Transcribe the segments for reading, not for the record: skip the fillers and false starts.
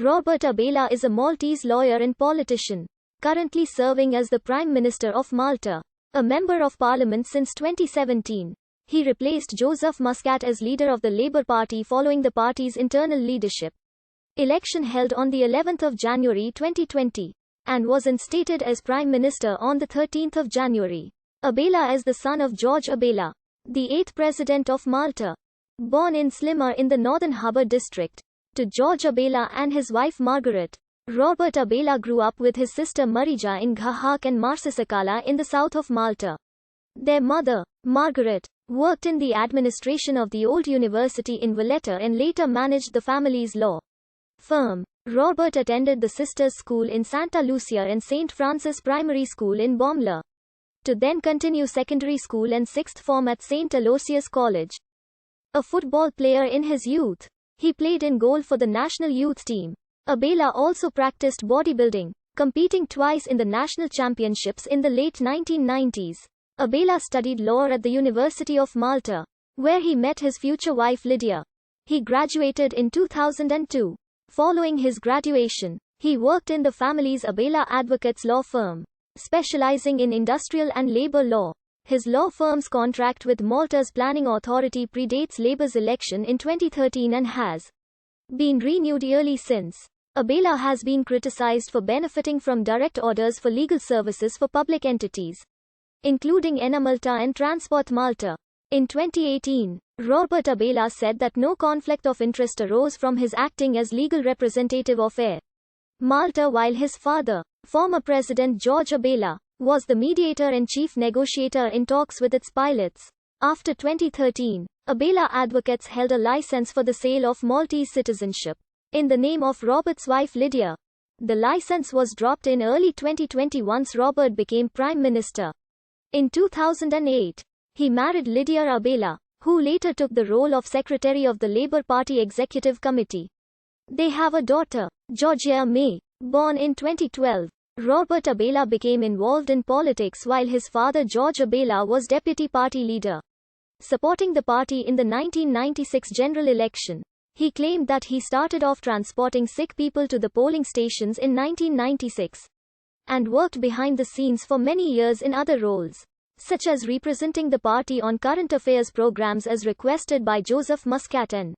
Robert Abela is a Maltese lawyer and politician, currently serving as the Prime Minister of Malta. A Member of Parliament since 2017, he replaced Joseph Muscat as leader of the Labour Party following the party's internal leadership election held on the 11th of January 2020, and was instated as Prime Minister on the 13th of January. Abela is the son of George Abela, the 8th President of Malta. Born in Sliema in the Northern Harbour district, to George Abela and his wife Margaret, Robert Abela grew up with his sister Marija in Gahak and Marsisakala in the south of Malta. Their mother, Margaret, worked in the administration of the old university in Valletta and later managed the family's law firm. Robert attended the sisters' school in Santa Lucia and St. Francis Primary School in Bomla, to then continue secondary school and sixth form at St. Aloysius College. A football player in his youth, he played in goal for the national youth team. Abela also practiced bodybuilding, competing twice in the national championships in the late 1990s. Abela studied law at the University of Malta, where he met his future wife Lydia. He graduated in 2002. Following his graduation, he worked in the family's Abela Advocates law firm, specializing in industrial and labor law. His law firm's contract with Malta's planning authority predates Labour's election in 2013 and has been renewed yearly since. Abela has been criticized for benefiting from direct orders for legal services for public entities, including Malta and Transport Malta. In 2018, Robert Abela said that no conflict of interest arose from his acting as legal representative of Air Malta, while his father, former President George Abela, was the mediator and chief negotiator in talks with its pilots. After 2013, Abela Advocates held a license for the sale of Maltese citizenship in the name of Robert's wife Lydia. The license was dropped in early 2020 once Robert became Prime Minister. In 2008, he married Lydia Abela, who later took the role of Secretary of the Labour Party Executive Committee. They have a daughter, Georgia May. Born in 2012, Robert Abela became involved in politics while his father George Abela was deputy party leader, supporting the party in the 1996 general election. He claimed that he started off transporting sick people to the polling stations in 1996, and worked behind the scenes for many years in other roles, such as representing the party on current affairs programs as requested by Joseph Muscat and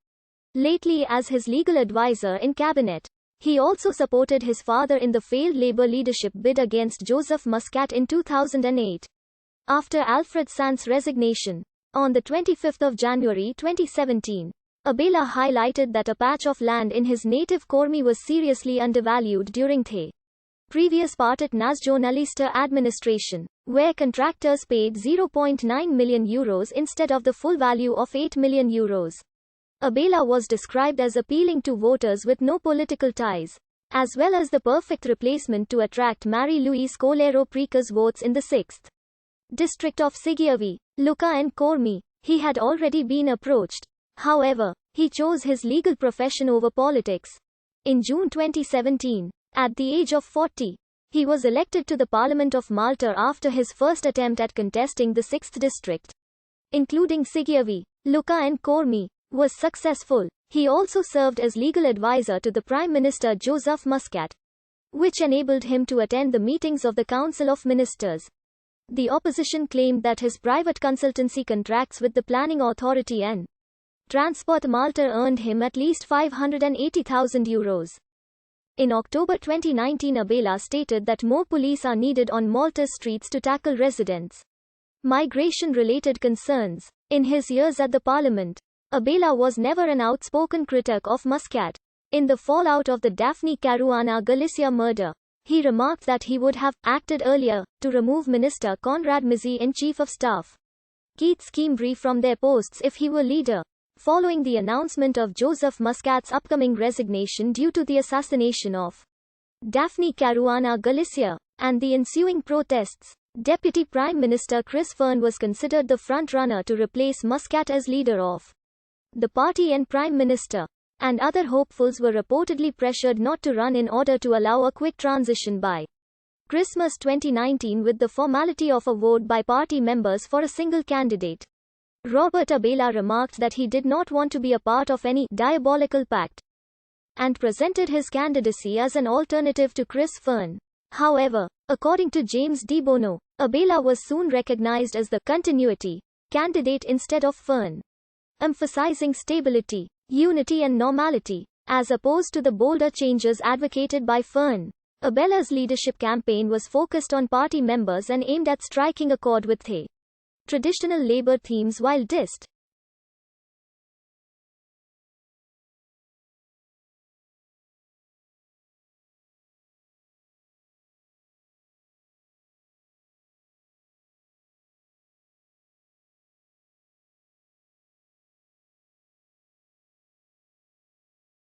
lately as his legal advisor in cabinet. He also supported his father in the failed Labour leadership bid against Joseph Muscat in 2008. After Alfred Sand's resignation, on the 25th of January 2017, Abela highlighted that a patch of land in his native Cormi was seriously undervalued during the previous Partit Nasionalista administration, where contractors paid €0.9 million instead of the full value of €8 million. Abela was described as appealing to voters with no political ties, as well as the perfect replacement to attract Marie-Louise Colero Preca's votes in the 6th district of Sigiavi, Lucca and Cormi. He had already been approached. However, he chose his legal profession over politics. In June 2017, at the age of 40, he was elected to the Parliament of Malta after his first attempt at contesting the 6th district, including Sigiavi, Lucca and Cormi, was successful. He also served as legal advisor to the Prime Minister Joseph Muscat, which enabled him to attend the meetings of the Council of Ministers. The opposition claimed that his private consultancy contracts with the Planning Authority and Transport Malta earned him at least €580,000. In October 2019, Abela stated that more police are needed on Malta's streets to tackle residents' migration-related concerns. In his years at the parliament, Abela was never an outspoken critic of Muscat. In the fallout of the Daphne Caruana Galizia murder, he remarked that he would have acted earlier to remove Minister Conrad Mizzi and Chief of Staff Keith Schembri from their posts if he were leader. Following the announcement of Joseph Muscat's upcoming resignation due to the assassination of Daphne Caruana Galizia, and the ensuing protests, Deputy Prime Minister Chris Fern was considered the front-runner to replace Muscat as leader of the party and Prime Minister, and other hopefuls were reportedly pressured not to run in order to allow a quick transition by Christmas 2019 with the formality of a vote by party members for a single candidate. Robert Abela remarked that he did not want to be a part of any diabolical pact, and presented his candidacy as an alternative to Chris Fern. However, according to James D. Bono, Abela was soon recognized as the continuity candidate instead of Fern, emphasizing stability, unity and normality, as opposed to the bolder changes advocated by Fern. Abela's leadership campaign was focused on party members and aimed at striking a chord with the traditional labor themes while